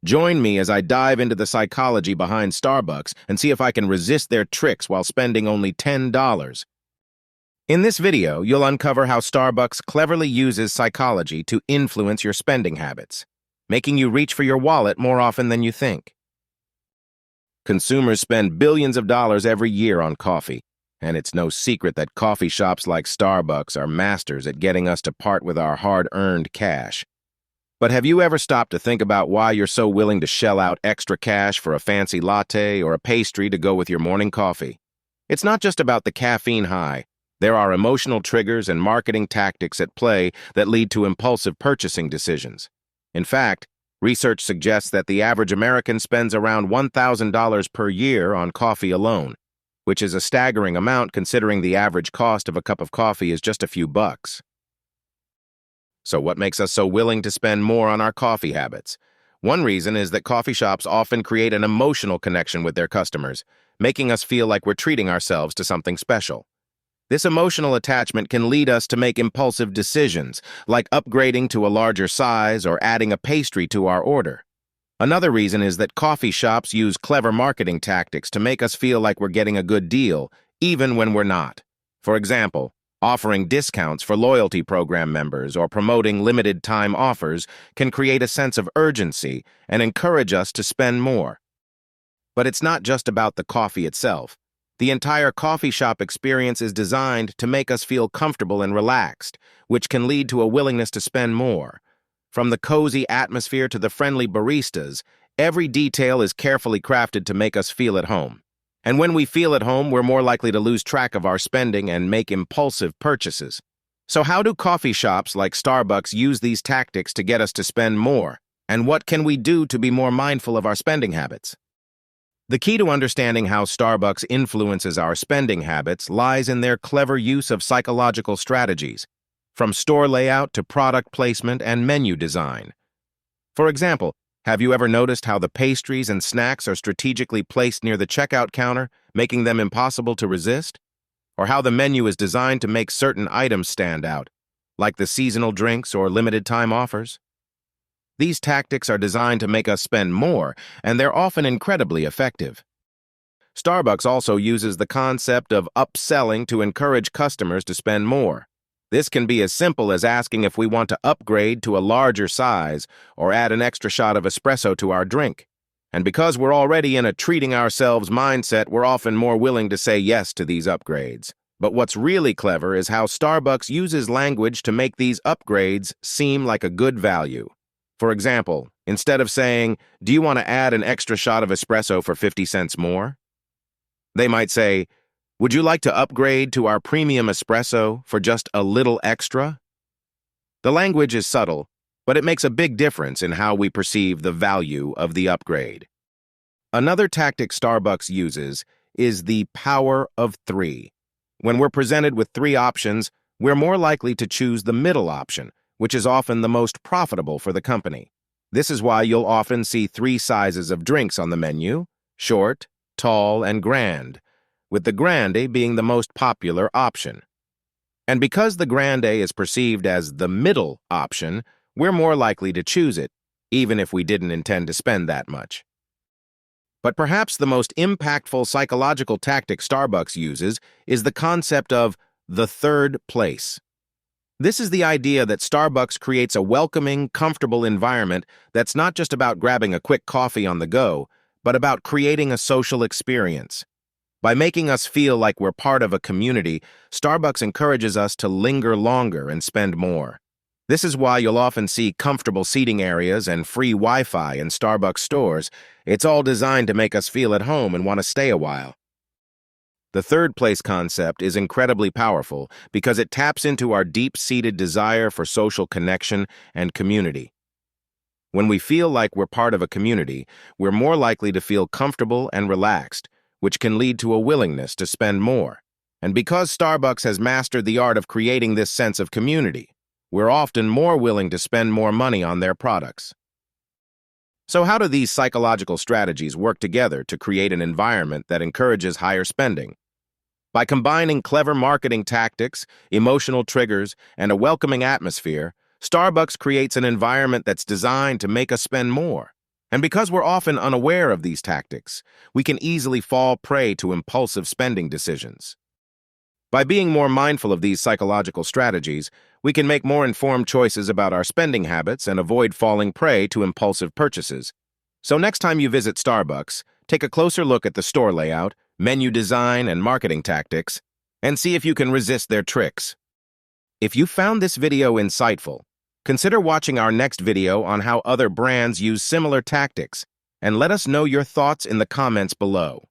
Join me as I dive into the psychology behind Starbucks and see if I can resist their tricks while spending only $10. In this video, you'll uncover how Starbucks cleverly uses psychology to influence your spending habits, making you reach for your wallet more often than you think. Consumers spend billions of dollars every year on coffee, and it's no secret that coffee shops like Starbucks are masters at getting us to part with our hard-earned cash. But have you ever stopped to think about why you're so willing to shell out extra cash for a fancy latte or a pastry to go with your morning coffee? It's not just about the caffeine high. There are emotional triggers and marketing tactics at play that lead to impulsive purchasing decisions. In fact, research suggests that the average American spends around $1,000 per year on coffee alone, which is a staggering amount considering the average cost of a cup of coffee is just a few bucks. So what makes us so willing to spend more on our coffee habits? One reason is that coffee shops often create an emotional connection with their customers, making us feel like we're treating ourselves to something special. This emotional attachment can lead us to make impulsive decisions, like upgrading to a larger size or adding a pastry to our order. Another reason is that coffee shops use clever marketing tactics to make us feel like we're getting a good deal, even when we're not. For example, offering discounts for loyalty program members or promoting limited-time offers can create a sense of urgency and encourage us to spend more. But it's not just about the coffee itself. The entire coffee shop experience is designed to make us feel comfortable and relaxed, which can lead to a willingness to spend more. From the cozy atmosphere to the friendly baristas, every detail is carefully crafted to make us feel at home. And when we feel at home, we're more likely to lose track of our spending and make impulsive purchases. So how do coffee shops like Starbucks use these tactics to get us to spend more? And what can we do to be more mindful of our spending habits? The key to understanding how Starbucks influences our spending habits lies in their clever use of psychological strategies, from store layout to product placement and menu design. For example, have you ever noticed how the pastries and snacks are strategically placed near the checkout counter, making them impossible to resist? Or how the menu is designed to make certain items stand out, like the seasonal drinks or limited-time offers? These tactics are designed to make us spend more, and they're often incredibly effective. Starbucks also uses the concept of upselling to encourage customers to spend more. This can be as simple as asking if we want to upgrade to a larger size or add an extra shot of espresso to our drink. And because we're already in a treating ourselves mindset, we're often more willing to say yes to these upgrades. But what's really clever is how Starbucks uses language to make these upgrades seem like a good value. For example, instead of saying, "Do you want to add an extra shot of espresso for 50 cents more?" they might say, "Would you like to upgrade to our premium espresso for just a little extra?" The language is subtle, but it makes a big difference in how we perceive the value of the upgrade. Another tactic Starbucks uses is the power of three. When we're presented with three options, we're more likely to choose the middle option, which is often the most profitable for the company. This is why you'll often see three sizes of drinks on the menu: short, tall, and grand, with the grande being the most popular option. And because the grande is perceived as the middle option, we're more likely to choose it, even if we didn't intend to spend that much. But perhaps the most impactful psychological tactic Starbucks uses is the concept of the third place. This is the idea that Starbucks creates a welcoming, comfortable environment that's not just about grabbing a quick coffee on the go, but about creating a social experience. By making us feel like we're part of a community, Starbucks encourages us to linger longer and spend more. This is why you'll often see comfortable seating areas and free Wi-Fi in Starbucks stores. It's all designed to make us feel at home and want to stay a while. The third place concept is incredibly powerful because it taps into our deep-seated desire for social connection and community. When we feel like we're part of a community, we're more likely to feel comfortable and relaxed, which can lead to a willingness to spend more. And because Starbucks has mastered the art of creating this sense of community, we're often more willing to spend more money on their products. So how do these psychological strategies work together to create an environment that encourages higher spending? By combining clever marketing tactics, emotional triggers, and a welcoming atmosphere, Starbucks creates an environment that's designed to make us spend more. And because we're often unaware of these tactics, we can easily fall prey to impulsive spending decisions. By being more mindful of these psychological strategies, we can make more informed choices about our spending habits and avoid falling prey to impulsive purchases. So next time you visit Starbucks, take a closer look at the store layout, menu design, and marketing tactics, and see if you can resist their tricks. If you found this video insightful, consider watching our next video on how other brands use similar tactics, and let us know your thoughts in the comments below.